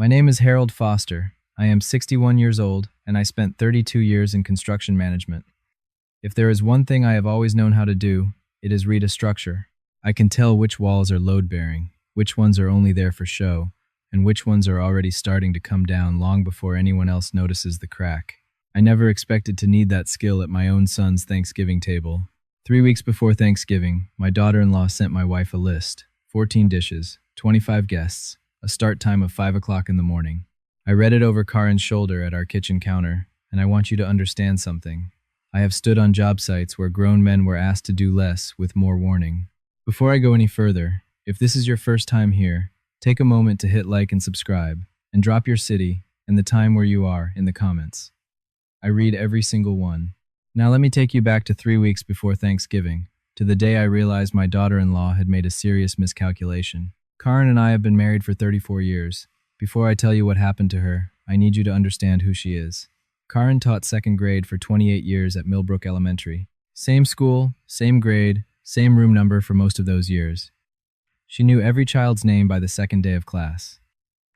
My name is Harold Foster. I am 61 years old, and I spent 32 years in construction management. If there is one thing I have always known how to do, it is read a structure. I can tell which walls are load-bearing, which ones are only there for show, and which ones are already starting to come down long before anyone else notices the crack. I never expected to need that skill at my own son's Thanksgiving table. 3 weeks before Thanksgiving, my daughter-in-law sent my wife a list: 14 dishes, 25 guests, a start time of 5 o'clock in the morning. I read it over Karen's shoulder at our kitchen counter, and I want you to understand something. I have stood on job sites where grown men were asked to do less with more warning. Before I go any further, if this is your first time here, take a moment to hit like and subscribe, and drop your city and the time where you are in the comments. I read every single one. Now let me take you back to 3 weeks before Thanksgiving, to the day I realized my daughter-in-law had made a serious miscalculation. Karen and I have been married for 34 years. Before I tell you what happened to her, I need you to understand who she is. Karen taught second grade for 28 years at Millbrook Elementary. Same school, same grade, same room number for most of those years. She knew every child's name by the second day of class.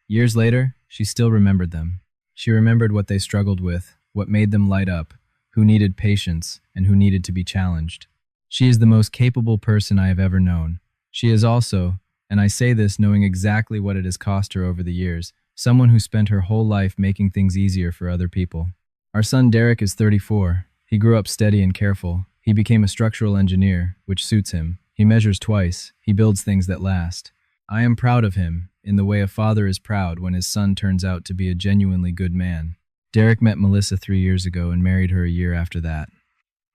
Years later, she still remembered them. She remembered what they struggled with, what made them light up, who needed patience, and who needed to be challenged. She is the most capable person I have ever known. She is also, and I say this knowing exactly what it has cost her over the years, someone who spent her whole life making things easier for other people. Our son Derek is 34. He grew up steady and careful. He became a structural engineer, which suits him. He measures twice. He builds things that last. I am proud of him, in the way a father is proud when his son turns out to be a genuinely good man. Derek met Melissa 3 years ago and married her a year after that.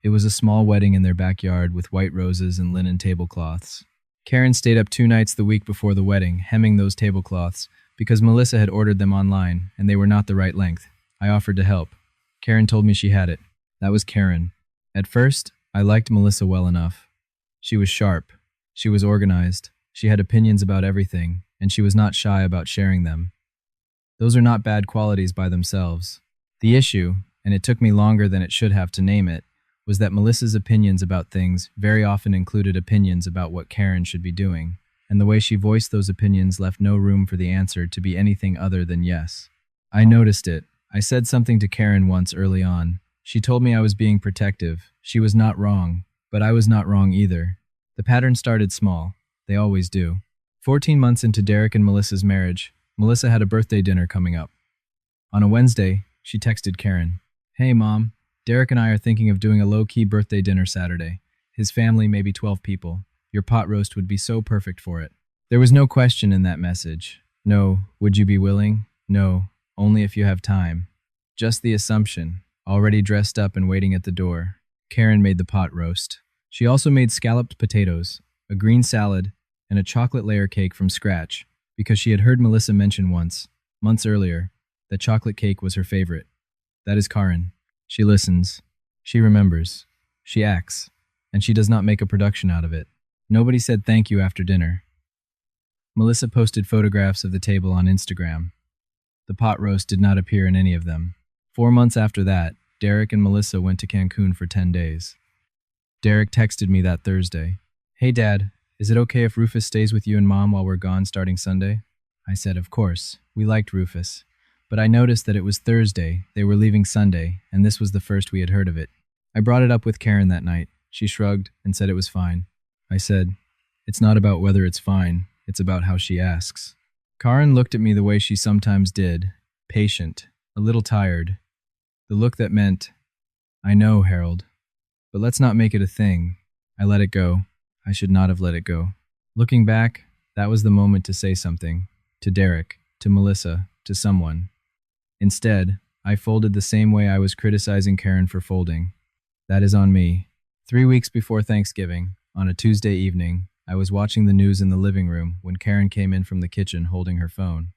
It was a small wedding in their backyard with white roses and linen tablecloths. Karen stayed up 2 nights the week before the wedding, hemming those tablecloths, because Melissa had ordered them online, and they were not the right length. I offered to help. Karen told me she had it. That was Karen. At first, I liked Melissa well enough. She was sharp. She was organized. She had opinions about everything, and she was not shy about sharing them. Those are not bad qualities by themselves. The issue, and it took me longer than it should have to name it, was that Melissa's opinions about things very often included opinions about what Karen should be doing, and the way she voiced those opinions left no room for the answer to be anything other than yes. I noticed it. I said something to Karen once early on. She told me I was being protective. She was not wrong, but I was not wrong either. The pattern started small. They always do. 14 months into Derek and Melissa's marriage, Melissa had a birthday dinner coming up. On a Wednesday, she texted Karen, "Hey, Mom. Derek and I are thinking of doing a low-key birthday dinner Saturday. His family, maybe 12 people. Your pot roast would be so perfect for it." There was no question in that message. No, would you be willing? No, only if you have time. Just the assumption, already dressed up and waiting at the door. Karen made the pot roast. She also made scalloped potatoes, a green salad, and a chocolate layer cake from scratch, because she had heard Melissa mention once, months earlier, that chocolate cake was her favorite. That is Karen. She listens, she remembers, she acts, and she does not make a production out of it. Nobody said thank you after dinner. Melissa posted photographs of the table on Instagram. The pot roast did not appear in any of them. 4 months after that, Derek and Melissa went to Cancun for 10 days. Derek texted me that Thursday. "Hey Dad, is it okay if Rufus stays with you and Mom while we're gone starting Sunday?" I said, of course. We liked Rufus. But I noticed that it was Thursday, they were leaving Sunday, and this was the first we had heard of it. I brought it up with Karen that night. She shrugged and said it was fine. I said, "It's not about whether it's fine, it's about how she asks." Karen looked at me the way she sometimes did, patient, a little tired. The look that meant, "I know, Harold, but let's not make it a thing." I let it go. I should not have let it go. Looking back, that was the moment to say something. To Derek, to Melissa, to someone. Instead, I folded the same way I was criticizing Karen for folding. That is on me. 3 weeks before Thanksgiving, on a Tuesday evening, I was watching the news in the living room when Karen came in from the kitchen holding her phone.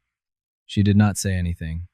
She did not say anything.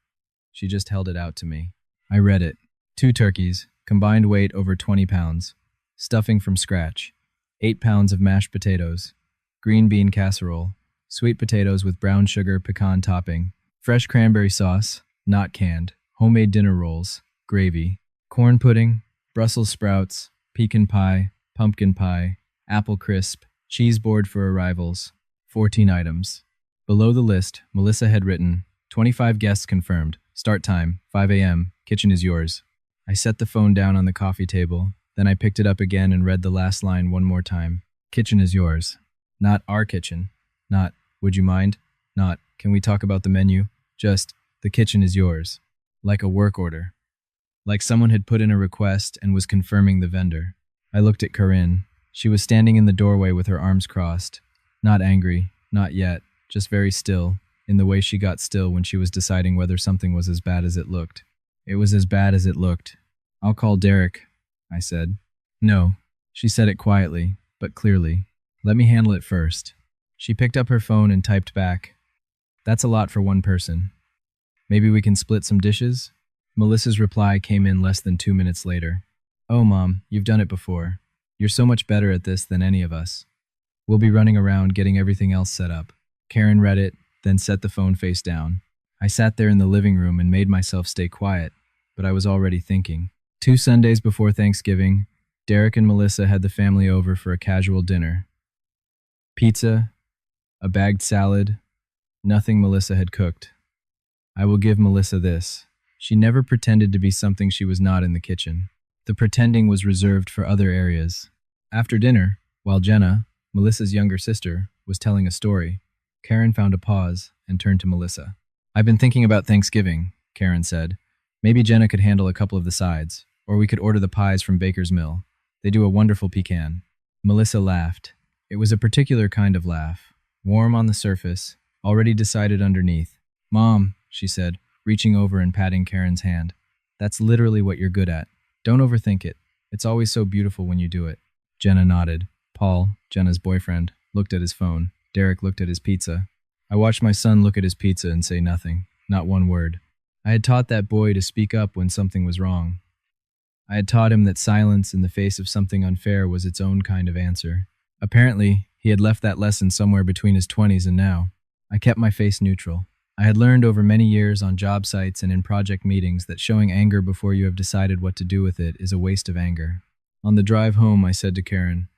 She just held it out to me. I read it. 2 turkeys, combined weight over 20 pounds. Stuffing from scratch. 8 pounds of mashed potatoes. Green bean casserole. Sweet potatoes with brown sugar pecan topping. Fresh cranberry sauce, not canned. Homemade dinner rolls. Gravy. Corn pudding. Brussels sprouts. Pecan pie. Pumpkin pie. Apple crisp. Cheese board for arrivals. 14 items. Below the list, Melissa had written, 25 guests confirmed. Start time, 5 a.m. Kitchen is yours. I set the phone down on the coffee table. Then I picked it up again and read the last line one more time. Kitchen is yours. Not our kitchen. Not, would you mind? Not, can we talk about the menu? Just, the kitchen is yours. Like a work order. Like someone had put in a request and was confirming the vendor. I looked at Corinne. She was standing in the doorway with her arms crossed. Not angry, not yet, just very still, in the way she got still when she was deciding whether something was as bad as it looked. It was as bad as it looked. I'll call Derek, I said. No, she said it quietly, but clearly. Let me handle it first. She picked up her phone and typed back. That's a lot for one person. Maybe we can split some dishes? Melissa's reply came in less than 2 minutes later. Oh, Mom, you've done it before. You're so much better at this than any of us. We'll be running around getting everything else set up. Karen read it, then set the phone face down. I sat there in the living room and made myself stay quiet, but I was already thinking. 2 Sundays before Thanksgiving, Derek and Melissa had the family over for a casual dinner. Pizza, a bagged salad, nothing Melissa had cooked. I will give Melissa this. She never pretended to be something she was not in the kitchen. The pretending was reserved for other areas. After dinner, while Jenna, Melissa's younger sister, was telling a story, Karen found a pause and turned to Melissa. I've been thinking about Thanksgiving, Karen said. Maybe Jenna could handle a couple of the sides, or we could order the pies from Baker's Mill. They do a wonderful pecan. Melissa laughed. It was a particular kind of laugh, warm on the surface, already decided underneath. Mom, she said, reaching over and patting Karen's hand. That's literally what you're good at. Don't overthink it. It's always so beautiful when you do it. Jenna nodded. Paul, Jenna's boyfriend, looked at his phone. Derek looked at his pizza. I watched my son look at his pizza and say nothing, not one word. I had taught that boy to speak up when something was wrong. I had taught him that silence in the face of something unfair was its own kind of answer. Apparently, he had left that lesson somewhere between his 20s and now. I kept my face neutral. I had learned over many years on job sites and in project meetings that showing anger before you have decided what to do with it is a waste of anger. On the drive home, I said to Karen,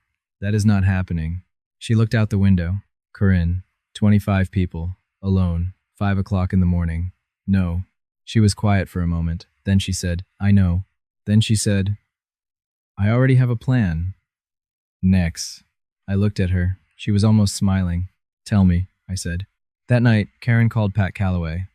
that is not happening. She looked out the window. Corinne, 25 people, alone, 5 o'clock in the morning. No. She was quiet for a moment. Then she said, I know. Then she said, I already have a plan. Next. I looked at her. She was almost smiling. Tell me, I said. That night, Karen called Pat Calloway.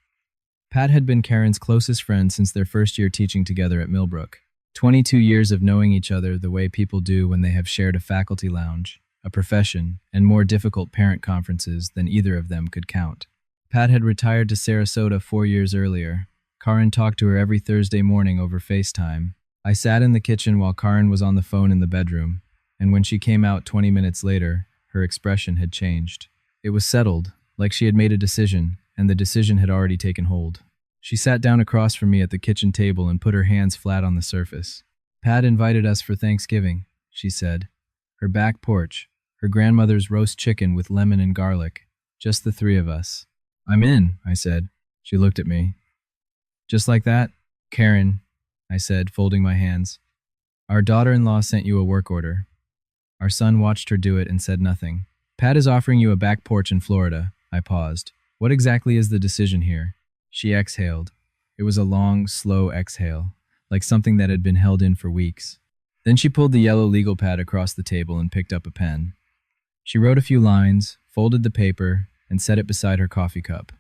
Pat had been Karen's closest friend since their first year teaching together at Millbrook. 22 years of knowing each other the way people do when they have shared a faculty lounge, a profession, and more difficult parent conferences than either of them could count. Pat had retired to Sarasota 4 years earlier. Karen talked to her every Thursday morning over FaceTime. I sat in the kitchen while Karen was on the phone in the bedroom, and when she came out 20 minutes later, her expression had changed. It was settled, like she had made a decision, and the decision had already taken hold. She sat down across from me at the kitchen table and put her hands flat on the surface. Pat invited us for Thanksgiving, she said. Her back porch, her grandmother's roast chicken with lemon and garlic, just the 3 of us. I'm in, I said. She looked at me. Just like that? Karen, I said, folding my hands. Our daughter-in-law sent you a work order. Our son watched her do it and said nothing. Pat is offering you a back porch in Florida. I paused. What exactly is the decision here? She exhaled. It was a long, slow exhale, like something that had been held in for weeks. Then she pulled the yellow legal pad across the table and picked up a pen. She wrote a few lines, folded the paper, and set it beside her coffee cup.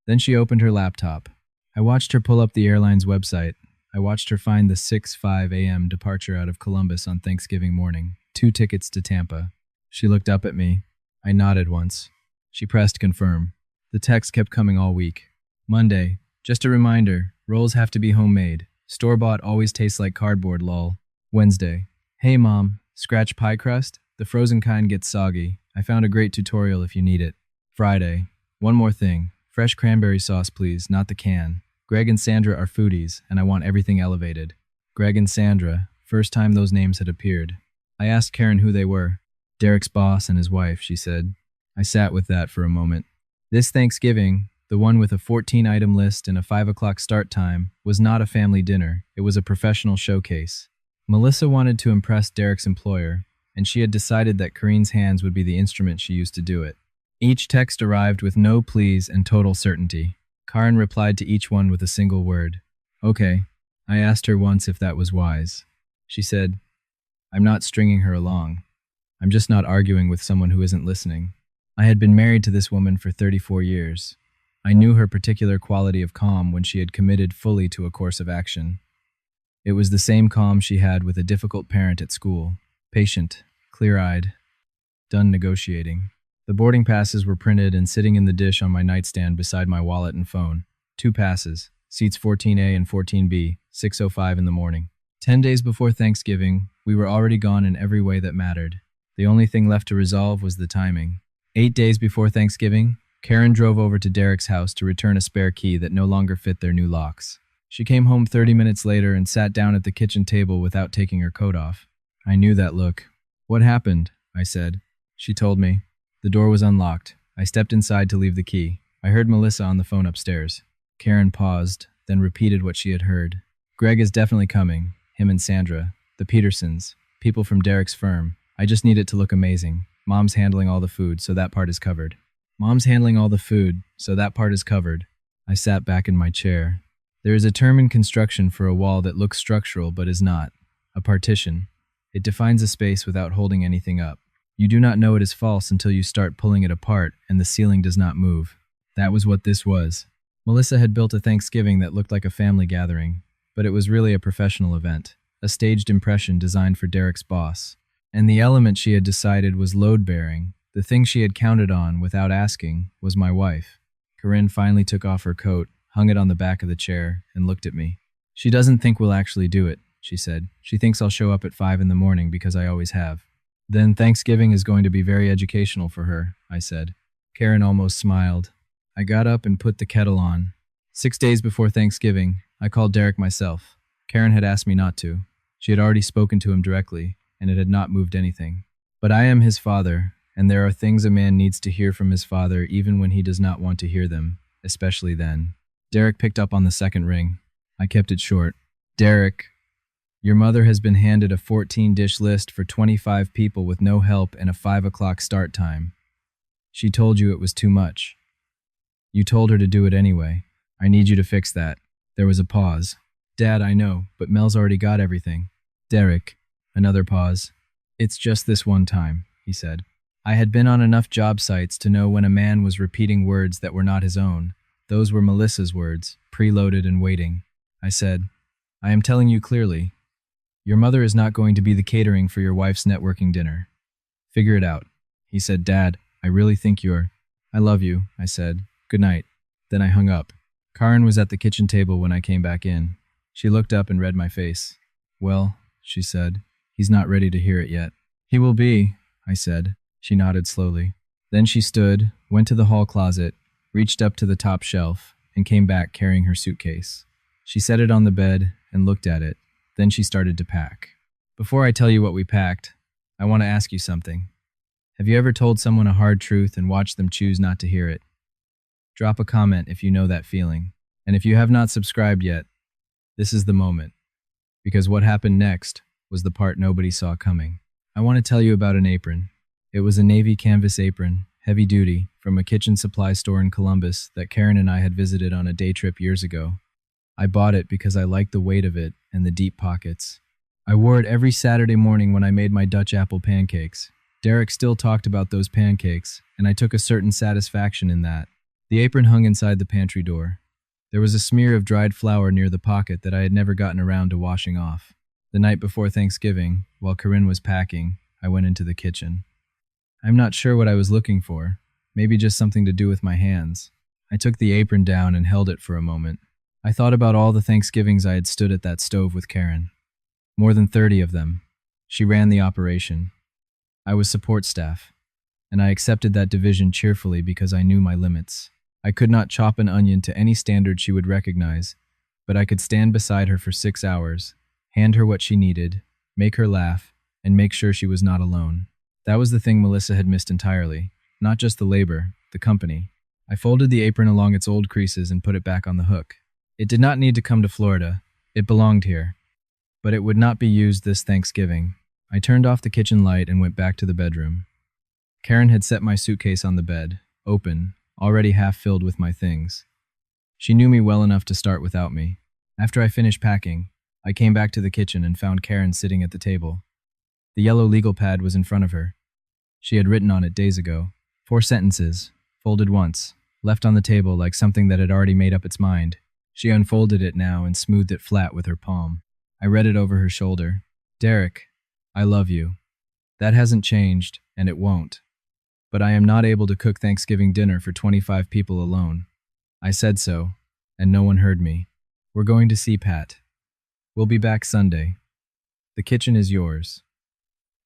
Then she opened her laptop. I watched her pull up the airline's website. I watched her find the 6:05 a.m. departure out of Columbus on Thanksgiving morning, 2 tickets to Tampa. She looked up at me. I nodded once. She pressed confirm. The text kept coming all week. Monday, just a reminder, rolls have to be homemade. Store-bought always tastes like cardboard, lol. Wednesday, hey mom, scratch pie crust? The frozen kind gets soggy. I found a great tutorial if you need it. Friday, one more thing. Fresh cranberry sauce, please, not the can. Greg and Sandra are foodies, and I want everything elevated. Greg and Sandra, first time those names had appeared. I asked Karen who they were. Derek's boss and his wife, she said. I sat with that for a moment. This Thanksgiving, the one with a 14-item list and a 5 o'clock start time, was not a family dinner. It was a professional showcase. Melissa wanted to impress Derek's employer, and she had decided that Corinne's hands would be the instrument she used to do it. Each text arrived with no pleas and total certainty. Karen replied to each one with a single word. Okay. I asked her once if that was wise. She said, I'm not stringing her along. I'm just not arguing with someone who isn't listening. I had been married to this woman for 34 years. I knew her particular quality of calm when she had committed fully to a course of action. It was the same calm she had with a difficult parent at school, patient, clear-eyed, done negotiating. The boarding passes were printed and sitting in the dish on my nightstand beside my wallet and phone. 2 passes, seats 14A and 14B, 6:05 in the morning. 10 days before Thanksgiving, we were already gone in every way that mattered. The only thing left to resolve was the timing. 8 days before Thanksgiving, Karen drove over to Derek's house to return a spare key that no longer fit their new locks. She came home 30 minutes later and sat down at the kitchen table without taking her coat off. I knew that look. What happened? I said. She told me. The door was unlocked. I stepped inside to leave the key. I heard Melissa on the phone upstairs. Karen paused, then repeated what she had heard. Greg is definitely coming. Him and Sandra. The Petersons. People from Derek's firm. I just need it to look amazing. Mom's handling all the food, so that part is covered. Mom's handling all the food, so that part is covered. I sat back in my chair. There is a term in construction for a wall that looks structural but is not. A partition. It defines a space without holding anything up. You do not know it is false until you start pulling it apart and the ceiling does not move. That was what this was. Melissa had built a Thanksgiving that looked like a family gathering, but it was really a professional event, a staged impression designed for Derek's boss. And the element she had decided was load-bearing, the thing she had counted on without asking, was my wife. Corinne finally took off her coat, hung it on the back of the chair, and looked at me. She doesn't think we'll actually do it, she said. She thinks I'll show up at 5 in the morning because I always have. Then Thanksgiving is going to be very educational for her, I said. Karen almost smiled. I got up and put the kettle on. 6 days before Thanksgiving, I called Derek myself. Karen had asked me not to. She had already spoken to him directly, and it had not moved anything. But I am his father, and there are things a man needs to hear from his father even when he does not want to hear them, especially then. Derek picked up on the second ring. I kept it short. Derek, your mother has been handed a 14-dish list for 25 people with no help and a 5 o'clock start time. She told you it was too much. You told her to do it anyway. I need you to fix that. There was a pause. Dad, I know, but Mel's already got everything. Derek, another pause. It's just this one time, he said. I had been on enough job sites to know when a man was repeating words that were not his own. Those were Melissa's words, preloaded and waiting. I said, I am telling you clearly. Your mother is not going to be the catering for your wife's networking dinner. Figure it out. He said, Dad, I really think you're... I love you, I said. Good night. Then I hung up. Karen was at the kitchen table when I came back in. She looked up and read my face. Well, she said, he's not ready to hear it yet. He will be, I said. She nodded slowly. Then she stood, went to the hall closet, reached up to the top shelf, and came back carrying her suitcase. She set it on the bed and looked at it. Then she started to pack. Before I tell you what we packed, I want to ask you something. Have you ever told someone a hard truth and watched them choose not to hear it? Drop a comment if you know that feeling. And if you have not subscribed yet, this is the moment. Because what happened next was the part nobody saw coming. I want to tell you about an apron. It was a navy canvas apron, heavy duty, from a kitchen supply store in Columbus that Karen and I had visited on a day trip years ago. I bought it because I liked the weight of it and the deep pockets. I wore it every Saturday morning when I made my Dutch apple pancakes. Derek still talked about those pancakes, and I took a certain satisfaction in that. The apron hung inside the pantry door. There was a smear of dried flour near the pocket that I had never gotten around to washing off. The night before Thanksgiving, while Corinne was packing, I went into the kitchen. I'm not sure what I was looking for. Maybe just something to do with my hands. I took the apron down and held it for a moment. I thought about all the Thanksgivings I had stood at that stove with Karen. More than 30 of them. She ran the operation. I was support staff, and I accepted that division cheerfully because I knew my limits. I could not chop an onion to any standard she would recognize, but I could stand beside her for 6 hours, hand her what she needed, make her laugh, and make sure she was not alone. That was the thing Melissa had missed entirely, not just the labor, the company. I folded the apron along its old creases and put it back on the hook. It did not need to come to Florida. It belonged here. But it would not be used this Thanksgiving. I turned off the kitchen light and went back to the bedroom. Karen had set my suitcase on the bed, open, already half filled with my things. She knew me well enough to start without me. After I finished packing, I came back to the kitchen and found Karen sitting at the table. The yellow legal pad was in front of her. She had written on it days ago. 4 sentences, folded once, left on the table like something that had already made up its mind. She unfolded it now and smoothed it flat with her palm. I read it over her shoulder. Derek, I love you. That hasn't changed, and it won't. But I am not able to cook Thanksgiving dinner for 25 people alone. I said so, and no one heard me. We're going to see Pat. We'll be back Sunday. The kitchen is yours.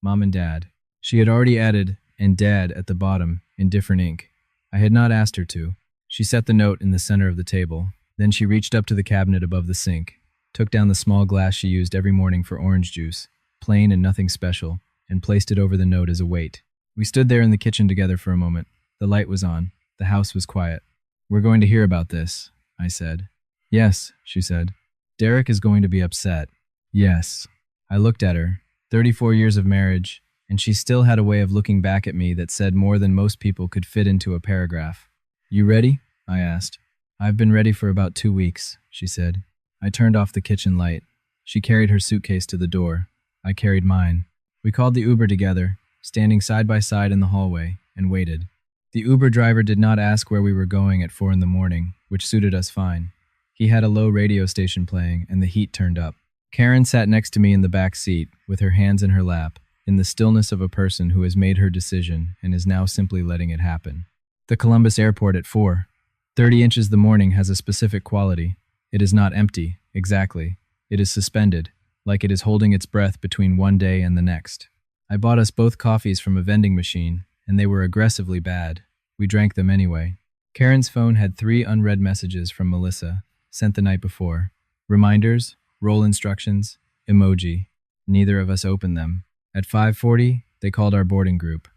Mom and Dad. She had already added "and Dad" at the bottom in different ink. I had not asked her to. She set the note in the center of the table. Then she reached up to the cabinet above the sink, took down the small glass she used every morning for orange juice, plain and nothing special, and placed it over the note as a weight. We stood there in the kitchen together for a moment. The light was on. The house was quiet. We're going to hear about this, I said. Yes, she said. Derek is going to be upset. Yes. I looked at her. 34 years of marriage, and she still had a way of looking back at me that said more than most people could fit into a paragraph. You ready? I asked. I've been ready for about 2 weeks, she said. I turned off the kitchen light. She carried her suitcase to the door. I carried mine. We called the Uber together, standing side by side in the hallway, and waited. The Uber driver did not ask where we were going at 4 in the morning, which suited us fine. He had a low radio station playing, and the heat turned up. Karen sat next to me in the back seat, with her hands in her lap, in the stillness of a person who has made her decision and is now simply letting it happen. The Columbus airport at 4:30 inches the morning has a specific quality. It is not empty, exactly. It is suspended, like it is holding its breath between one day and the next. I bought us both coffees from a vending machine, and they were aggressively bad. We drank them anyway. Karen's phone had 3 unread messages from Melissa, sent the night before. Reminders, roll instructions, emoji. Neither of us opened them. At 5:40, they called our boarding group.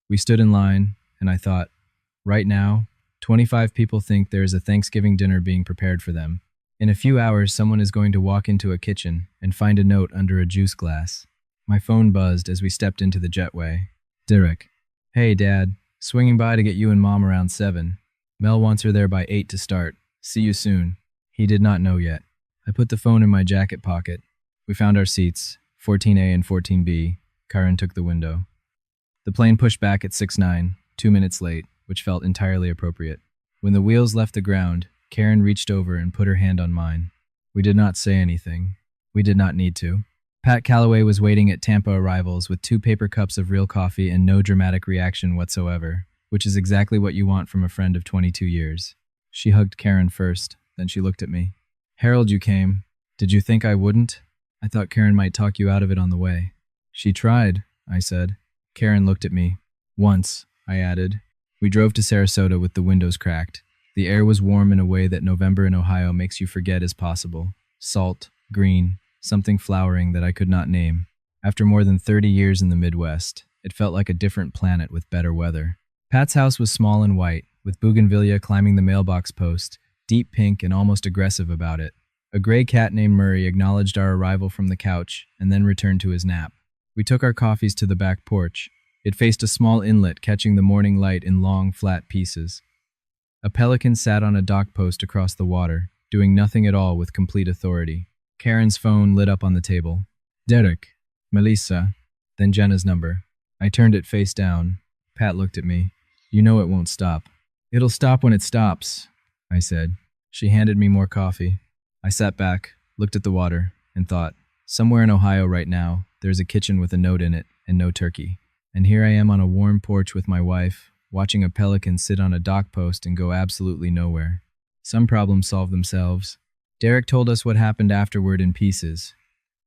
We stood in line, and I thought, right now, 25 people think there is a Thanksgiving dinner being prepared for them. In a few hours, someone is going to walk into a kitchen and find a note under a juice glass. My phone buzzed as we stepped into the jetway. Derek. Hey, Dad. Swinging by to get you and Mom around 7. Mel wants her there by 8 to start. See you soon. He did not know yet. I put the phone in my jacket pocket. We found our seats, 14A and 14B. Karen took the window. The plane pushed back at 6:09, 2 minutes late, which felt entirely appropriate. When the wheels left the ground, Karen reached over and put her hand on mine. We did not say anything. We did not need to. Pat Calloway was waiting at Tampa arrivals with 2 paper cups of real coffee and no dramatic reaction whatsoever, which is exactly what you want from a friend of 22 years. She hugged Karen first, then she looked at me. Harold, you came. Did you think I wouldn't? I thought Karen might talk you out of it on the way. She tried, I said. Karen looked at me. Once, I added. We drove to Sarasota with the windows cracked. The air was warm in a way that November in Ohio makes you forget is possible. Salt, green, something flowering that I could not name. After more than 30 years in the Midwest, it felt like a different planet with better weather. Pat's house was small and white, with bougainvillea climbing the mailbox post, deep pink and almost aggressive about it. A gray cat named Murray acknowledged our arrival from the couch and then returned to his nap. We took our coffees to the back porch. It faced a small inlet catching the morning light in long, flat pieces. A pelican sat on a dock post across the water, doing nothing at all with complete authority. Karen's phone lit up on the table. Derek, Melissa, then Jenna's number. I turned it face down. Pat looked at me. You know it won't stop. It'll stop when it stops, I said. She handed me more coffee. I sat back, looked at the water, and thought, somewhere in Ohio right now, there's a kitchen with a note in it and no turkey. And here I am on a warm porch with my wife, watching a pelican sit on a dock post and go absolutely nowhere. Some problems solve themselves. Derek told us what happened afterward in pieces.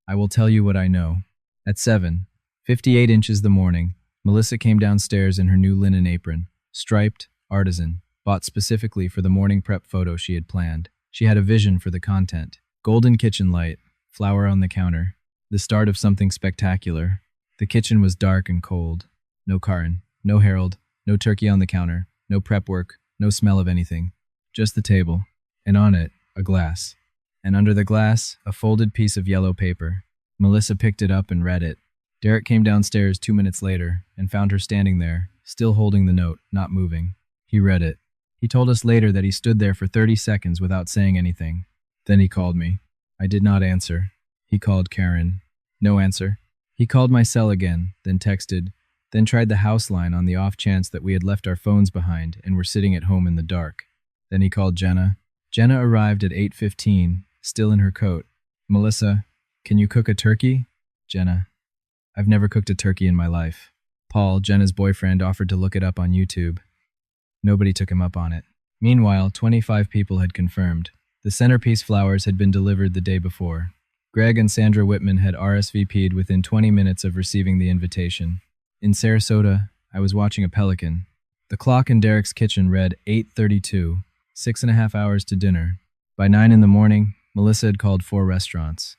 I will tell you what I know. At 7:58 inches the morning, Melissa came downstairs in her new linen apron, striped, artisan, bought specifically for the morning prep photo she had planned. She had a vision for the content. Golden kitchen light, flour on the counter, the start of something spectacular. The kitchen was dark and cold. No Karen, no Harold, no turkey on the counter, no prep work, no smell of anything. Just the table, and on it, a glass. And under the glass, a folded piece of yellow paper. Melissa picked it up and read it. Derek came downstairs 2 minutes later and found her standing there, still holding the note, not moving. He read it. He told us later that he stood there for 30 seconds without saying anything. Then he called me. I did not answer. He called Karen. No answer. He called my cell again, then texted, then tried the house line on the off chance that we had left our phones behind and were sitting at home in the dark. Then he called Jenna. Jenna arrived at 8:15, still in her coat. Melissa, can you cook a turkey? Jenna, I've never cooked a turkey in my life. Paul, Jenna's boyfriend, offered to look it up on YouTube. Nobody took him up on it. Meanwhile, 25 people had confirmed. The centerpiece flowers had been delivered the day before. Greg and Sandra Whitman had RSVP'd within 20 minutes of receiving the invitation. In Sarasota, I was watching a pelican. The clock in Derek's kitchen read 8:32, 6.5 hours to dinner. By 9 in the morning, Melissa had called 4 restaurants.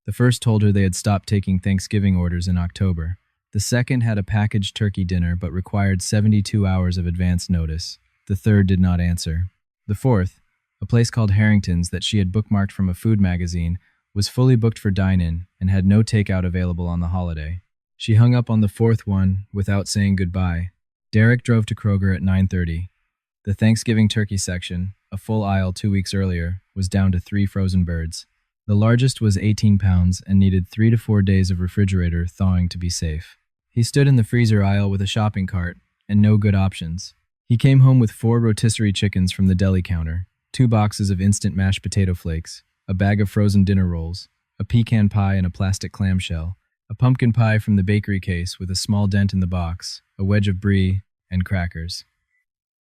The first told her they had stopped taking Thanksgiving orders in October. The second had a packaged turkey dinner but required 72 hours of advance notice. The third did not answer. The fourth, a place called Harrington's that she had bookmarked from a food magazine, was fully booked for dine-in and had no takeout available on the holiday. She hung up on the fourth one without saying goodbye. Derek drove to Kroger at 9:30. The Thanksgiving turkey section, a full aisle 2 weeks earlier, was down to 3 frozen birds. The largest was 18 pounds and needed 3 to 4 days of refrigerator thawing to be safe. He stood in the freezer aisle with a shopping cart and no good options. He came home with 4 rotisserie chickens from the deli counter, 2 boxes of instant mashed potato flakes, a bag of frozen dinner rolls, a pecan pie in a plastic clamshell, a pumpkin pie from the bakery case with a small dent in the box, a wedge of brie, and crackers.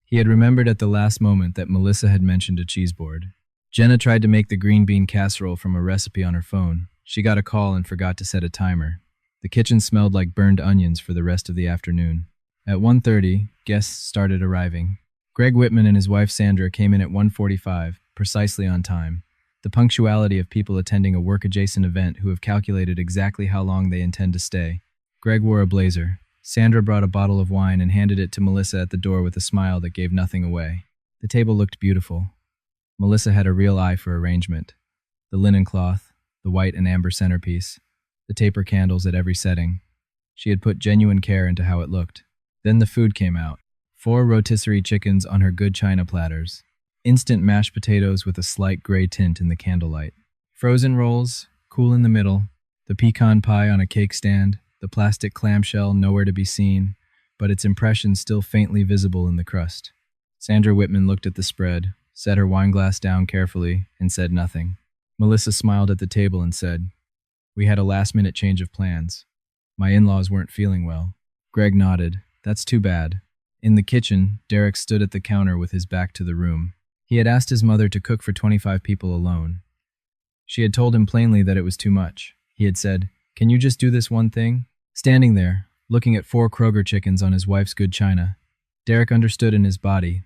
He had remembered at the last moment that Melissa had mentioned a cheese board. Jenna tried to make the green bean casserole from a recipe on her phone. She got a call and forgot to set a timer. The kitchen smelled like burned onions for the rest of the afternoon. At 1:30, guests started arriving. Greg Whitman and his wife Sandra came in at 1:45, precisely on time. The punctuality of people attending a work-adjacent event who have calculated exactly how long they intend to stay. Greg wore a blazer. Sandra brought a bottle of wine and handed it to Melissa at the door with a smile that gave nothing away. The table looked beautiful. Melissa had a real eye for arrangement. The linen cloth, the white and amber centerpiece, the taper candles at every setting. She had put genuine care into how it looked. Then the food came out. 4 rotisserie chickens on her good china platters. Instant mashed potatoes with a slight gray tint in the candlelight. Frozen rolls, cool in the middle. The pecan pie on a cake stand. The plastic clamshell nowhere to be seen, but its impression still faintly visible in the crust. Sandra Whitman looked at the spread, set her wineglass down carefully, and said nothing. Melissa smiled at the table and said, "We had a last-minute change of plans. My in-laws weren't feeling well." Greg nodded. "That's too bad." In the kitchen, Derek stood at the counter with his back to the room. He had asked his mother to cook for 25 people alone. She had told him plainly that it was too much. He had said, "Can you just do this one thing?" Standing there, looking at 4 Kroger chickens on his wife's good china, Derek understood in his body,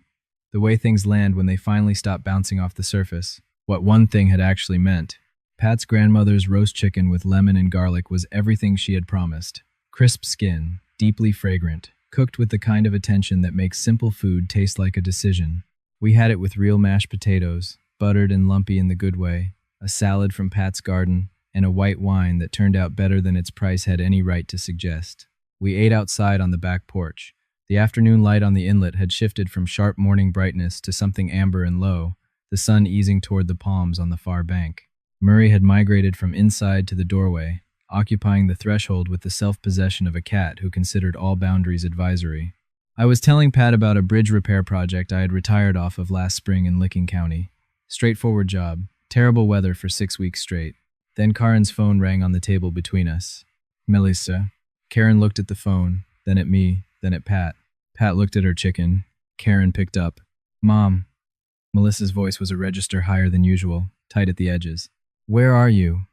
the way things land when they finally stop bouncing off the surface, what one thing had actually meant. Pat's grandmother's roast chicken with lemon and garlic was everything she had promised. Crisp skin, deeply fragrant, cooked with the kind of attention that makes simple food taste like a decision. We had it with real mashed potatoes, buttered and lumpy in the good way, a salad from Pat's garden, and a white wine that turned out better than its price had any right to suggest. We ate outside on the back porch. The afternoon light on the inlet had shifted from sharp morning brightness to something amber and low, the sun easing toward the palms on the far bank. Murray had migrated from inside to the doorway, occupying the threshold with the self-possession of a cat who considered all boundaries advisory. I was telling Pat about a bridge repair project I had retired off of last spring in Licking County. Straightforward job, terrible weather for 6 weeks straight. Then Karen's phone rang on the table between us. "Melissa." Karen looked at the phone, then at me, then at Pat. Pat looked at her chicken. Karen picked up. "Mom." Melissa's voice was a register higher than usual, tight at the edges. "Where are you?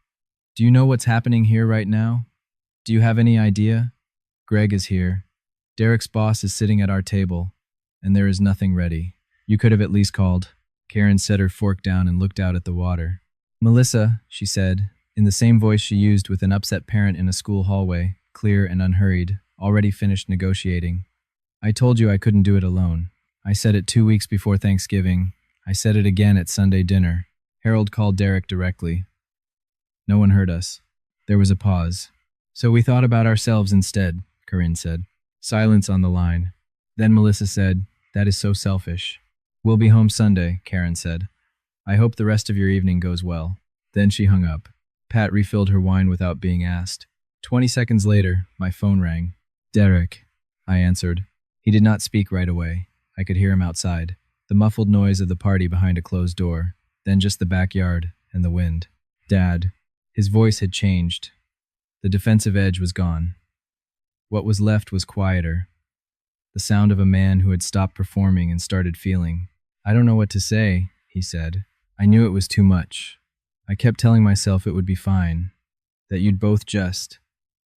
Do you know what's happening here right now? Do you have any idea? Greg is here. Derek's boss is sitting at our table, and there is nothing ready. You could have at least called." Karen set her fork down and looked out at the water. "Melissa," she said, in the same voice she used with an upset parent in a school hallway, clear and unhurried, already finished negotiating. "I told you I couldn't do it alone. I said it 2 weeks before Thanksgiving. I said it again at Sunday dinner." Harold called Derek directly. No one heard us. There was a pause. "So we thought about ourselves instead," Corinne said. Silence on the line. Then Melissa said, "That is so selfish." We'll be home Sunday, Karen said. I hope the rest of your evening goes well. Then she hung up. Pat refilled her wine without being asked. 20 seconds later, my phone rang. Derek, I answered. He did not speak right away. I could hear him outside. The muffled noise of the party behind a closed door, then just the backyard and the wind. Dad. His voice had changed. The defensive edge was gone. What was left was quieter. The sound of a man who had stopped performing and started feeling. I don't know what to say, he said. I knew it was too much. I kept telling myself it would be fine, that you'd both just,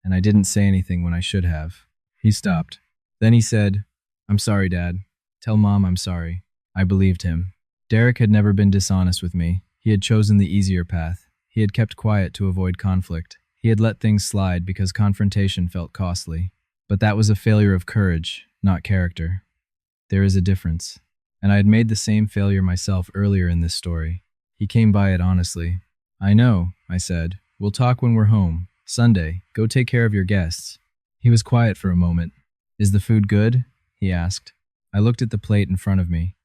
and I didn't say anything when I should have. He stopped. Then he said, I'm sorry, Dad. Tell Mom I'm sorry. I believed him. Derek had never been dishonest with me. He had chosen the easier path. He had kept quiet to avoid conflict. He had let things slide because confrontation felt costly. But that was a failure of courage, not character. There is a difference. And I had made the same failure myself earlier in this story. He came by it honestly. I know, I said. We'll talk when we're home. Sunday. Go take care of your guests. He was quiet for a moment. Is the food good? He asked. I looked at the plate in front of me.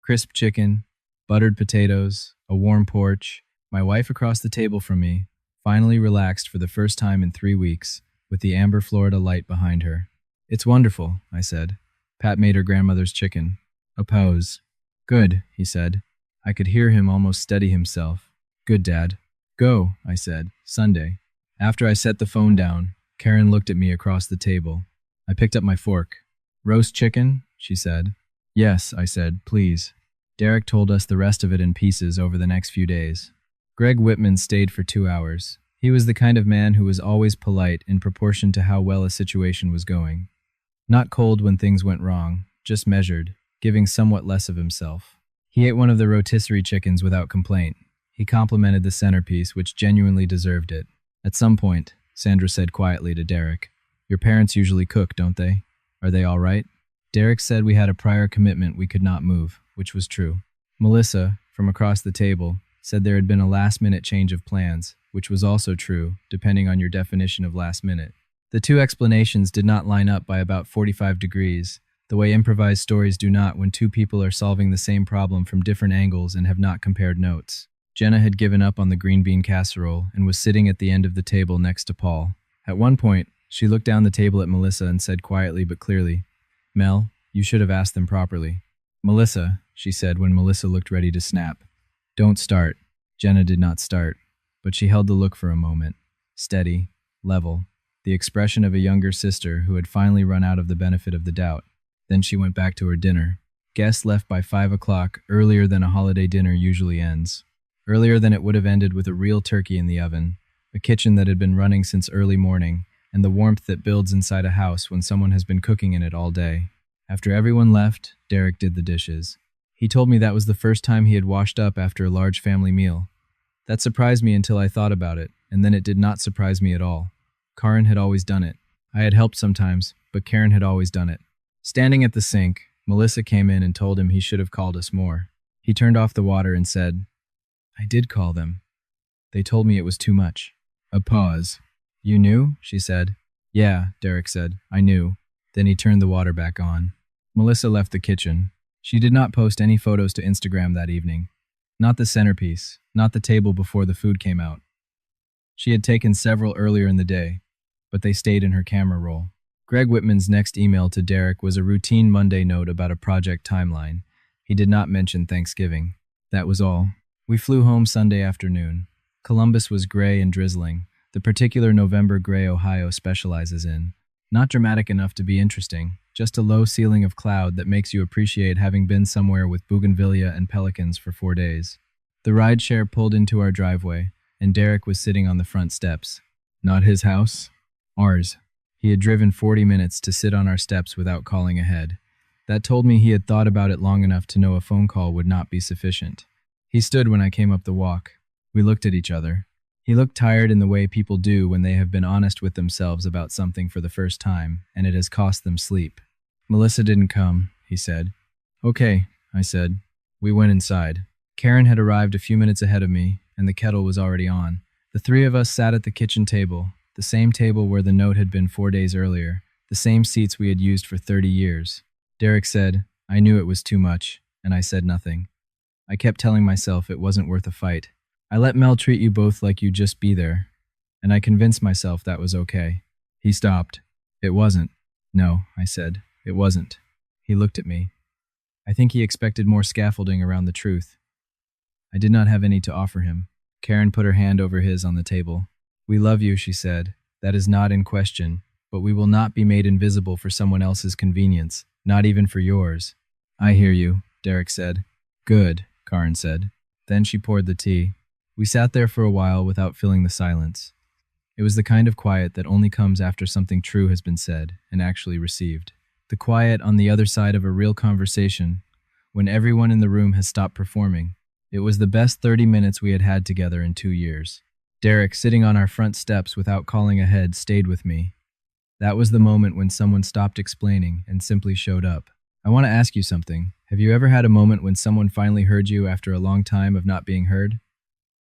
Crisp chicken, buttered potatoes, a warm porch. My wife across the table from me, finally relaxed for the first time in 3 weeks, with the amber Florida light behind her. It's wonderful, I said. Pat made her grandmother's chicken. A pose. Good, he said. I could hear him almost steady himself. Good, Dad. Go, I said. Sunday. After I set the phone down, Karen looked at me across the table. I picked up my fork. Roast chicken? She said. Yes, I said, please. Derek told us the rest of it in pieces over the next few days. Greg Whitman stayed for 2 hours. He was the kind of man who was always polite in proportion to how well a situation was going. Not cold when things went wrong, just measured, giving somewhat less of himself. He ate one of the rotisserie chickens without complaint. He complimented the centerpiece, which genuinely deserved it. At some point, Sandra said quietly to Derek, Your parents usually cook, don't they? Are they all right? Derek said we had a prior commitment we could not move, which was true. Melissa, from across the table, said there had been a last-minute change of plans, which was also true, depending on your definition of last minute. The two explanations did not line up by about 45 degrees, the way improvised stories do not when two people are solving the same problem from different angles and have not compared notes. Jenna had given up on the green bean casserole and was sitting at the end of the table next to Paul. At one point, she looked down the table at Melissa and said quietly but clearly, Mel, you should have asked them properly. Melissa, she said when Melissa looked ready to snap. Don't start. Jenna did not start, but she held the look for a moment. Steady, level, the expression of a younger sister who had finally run out of the benefit of the doubt. Then she went back to her dinner. Guests left by 5 o'clock, earlier than a holiday dinner usually ends. Earlier than it would have ended with a real turkey in the oven, a kitchen that had been running since early morning, and the warmth that builds inside a house when someone has been cooking in it all day. After everyone left, Derek did the dishes. He told me that was the first time he had washed up after a large family meal. That surprised me until I thought about it, and then it did not surprise me at all. Karen had always done it. I had helped sometimes, but Karen had always done it. Standing at the sink, Melissa came in and told him he should have called us more. He turned off the water and said, I did call them. They told me it was too much. A pause. You knew? She said. Yeah, Derek said. I knew. Then he turned the water back on. Melissa left the kitchen. She did not post any photos to Instagram that evening. Not the centerpiece, not the table before the food came out. She had taken several earlier in the day, but they stayed in her camera roll. Greg Whitman's next email to Derek was a routine Monday note about a project timeline. He did not mention Thanksgiving. That was all. We flew home Sunday afternoon. Columbus was gray and drizzling, the particular November gray Ohio specializes in. Not dramatic enough to be interesting, just a low ceiling of cloud that makes you appreciate having been somewhere with bougainvillea and pelicans for 4 days. The rideshare pulled into our driveway, and Derek was sitting on the front steps. Not his house. Ours. He had driven 40 minutes to sit on our steps without calling ahead. That told me he had thought about it long enough to know a phone call would not be sufficient. He stood when I came up the walk. We looked at each other. He looked tired in the way people do when they have been honest with themselves about something for the first time, and it has cost them sleep. Melissa didn't come, he said. Okay, I said. We went inside. Karen had arrived a few minutes ahead of me, and the kettle was already on. The three of us sat at the kitchen table, the same table where the note had been 4 days earlier, the same seats we had used for 30 years. Derek said, I knew it was too much. and I said nothing. I kept telling myself it wasn't worth a fight. I let Mel treat you both like you'd just be there, and I convinced myself that was okay. He stopped. It wasn't. No, I said. It wasn't. He looked at me. I think he expected more scaffolding around the truth. I did not have any to offer him. Karen put her hand over his on the table. We love you, she said. That is not in question, but we will not be made invisible for someone else's convenience, not even for yours. I hear you, Derek said. Good, Karen said. Then she poured the tea. We sat there for a while without filling the silence. It was the kind of quiet that only comes after something true has been said and actually received. The quiet on the other side of a real conversation, when everyone in the room has stopped performing. It was the best 30 minutes we had had together in 2 years. Derek, sitting on our front steps without calling ahead, stayed with me. That was the moment when someone stopped explaining and simply showed up. I want to ask you something. Have you ever had a moment when someone finally heard you after a long time of not being heard?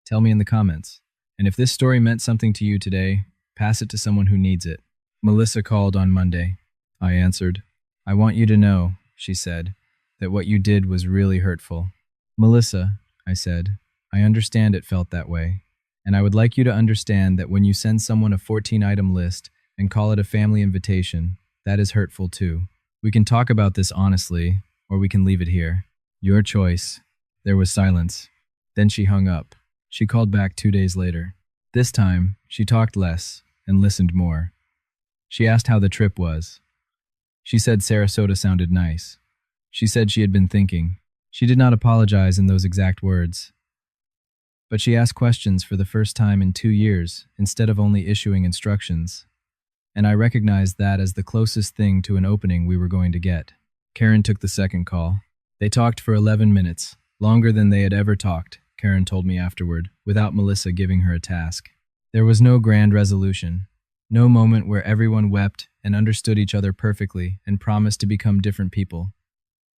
Tell me in the comments. And if this story meant something to you today, pass it to someone who needs it. Melissa called on Monday. I answered. I want you to know, she said, that what you did was really hurtful. Melissa, I said, I understand it felt that way. And I would like you to understand that when you send someone a 14-item list and call it a family invitation, that is hurtful too. We can talk about this honestly, or we can leave it here. Your choice. There was silence. Then she hung up. She called back 2 days later. This time, she talked less and listened more. She asked how the trip was. She said Sarasota sounded nice. She said she had been thinking. She did not apologize in those exact words. But she asked questions for the first time in 2 years instead of only issuing instructions. And I recognized that as the closest thing to an opening we were going to get. Karen took the second call. They talked for 11 minutes, longer than they had ever talked, Karen told me afterward, without Melissa giving her a task. There was no grand resolution, no moment where everyone wept and understood each other perfectly and promised to become different people.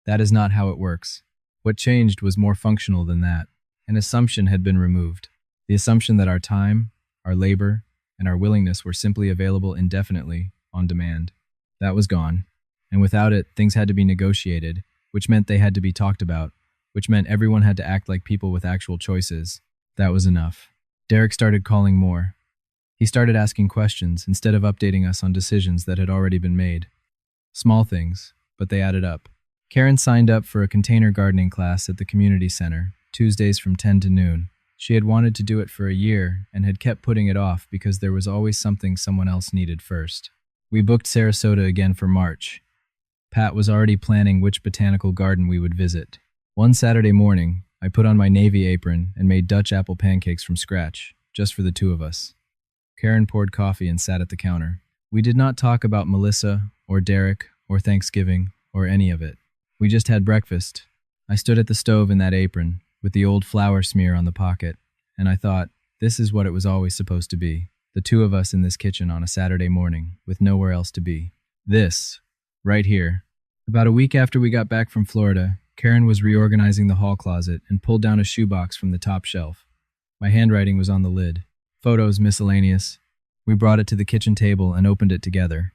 That is not how it works. What changed was more functional than that. An assumption had been removed. The assumption that our time, our labor, and our willingness were simply available indefinitely, on demand. That was gone. And without it, things had to be negotiated, which meant they had to be talked about, which meant everyone had to act like people with actual choices. That was enough. Derek started calling more. He started asking questions instead of updating us on decisions that had already been made. Small things, but they added up. Karen signed up for a container gardening class at the community center, Tuesdays from 10 to noon. She had wanted to do it for a year and had kept putting it off because there was always something someone else needed first. We booked Sarasota again for March. Pat was already planning which botanical garden we would visit. One Saturday morning, I put on my navy apron and made Dutch apple pancakes from scratch, just for the two of us. Karen poured coffee and sat at the counter. We did not talk about Melissa, or Derek, or Thanksgiving, or any of it. We just had breakfast. I stood at the stove in that apron, with the old flour smear on the pocket, and I thought, this is what it was always supposed to be. The two of us in this kitchen on a Saturday morning, with nowhere else to be. This, right here. About a week after we got back from Florida, Karen was reorganizing the hall closet and pulled down a shoebox from the top shelf. My handwriting was on the lid. Photos miscellaneous. We brought it to the kitchen table and opened it together.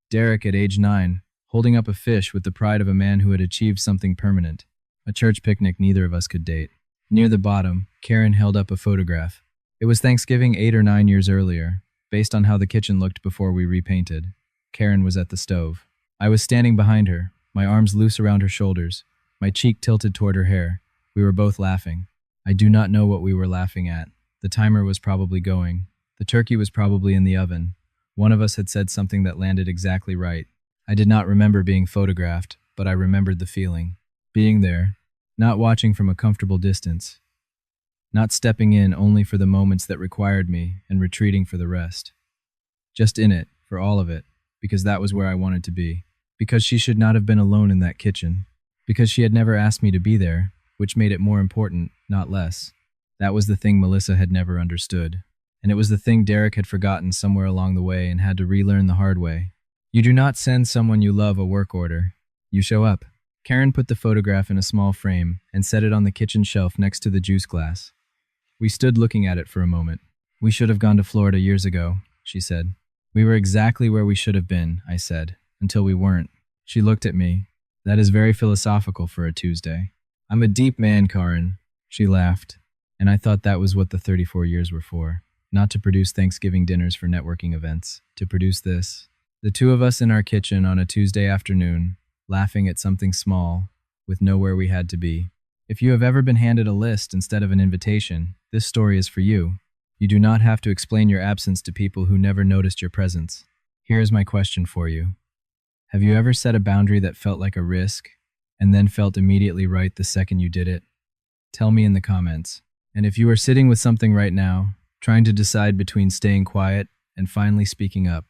Derek, at age 9, holding up a fish with the pride of a man who had achieved something permanent. A church picnic neither of us could date. Near the bottom, Karen held up a photograph. It was Thanksgiving 8 or 9 years earlier, based on how the kitchen looked before we repainted. Karen was at the stove. I was standing behind her, my arms loose around her shoulders, my cheek tilted toward her hair. We were both laughing. I do not know what we were laughing at. The timer was probably going. The turkey was probably in the oven. One of us had said something that landed exactly right. I did not remember being photographed, but I remembered the feeling. Being there, not watching from a comfortable distance, not stepping in only for the moments that required me and retreating for the rest. Just in it, for all of it, because that was where I wanted to be. Because she should not have been alone in that kitchen. Because she had never asked me to be there, which made it more important, not less. That was the thing Melissa had never understood. And it was the thing Derek had forgotten somewhere along the way and had to relearn the hard way. You do not send someone you love a work order. You show up. Karen put the photograph in a small frame and set it on the kitchen shelf next to the juice glass. We stood looking at it for a moment. We should have gone to Florida years ago, she said. We were exactly where we should have been, I said, until we weren't. She looked at me. That is very philosophical for a Tuesday. I'm a deep man, Karin. She laughed, and I thought that was what the 34 years were for. Not to produce Thanksgiving dinners for networking events, to produce this. The two of us in our kitchen on a Tuesday afternoon, laughing at something small, with nowhere we had to be. If you have ever been handed a list instead of an invitation, this story is for you. You do not have to explain your absence to people who never noticed your presence. Here is my question for you. Have you ever set a boundary that felt like a risk, and then felt immediately right the second you did it? Tell me in the comments. And if you are sitting with something right now, trying to decide between staying quiet and finally speaking up,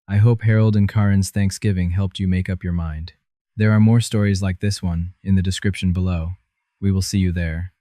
I hope Harold and Karin's Thanksgiving helped you make up your mind. There are more stories like this one in the description below. We will see you there.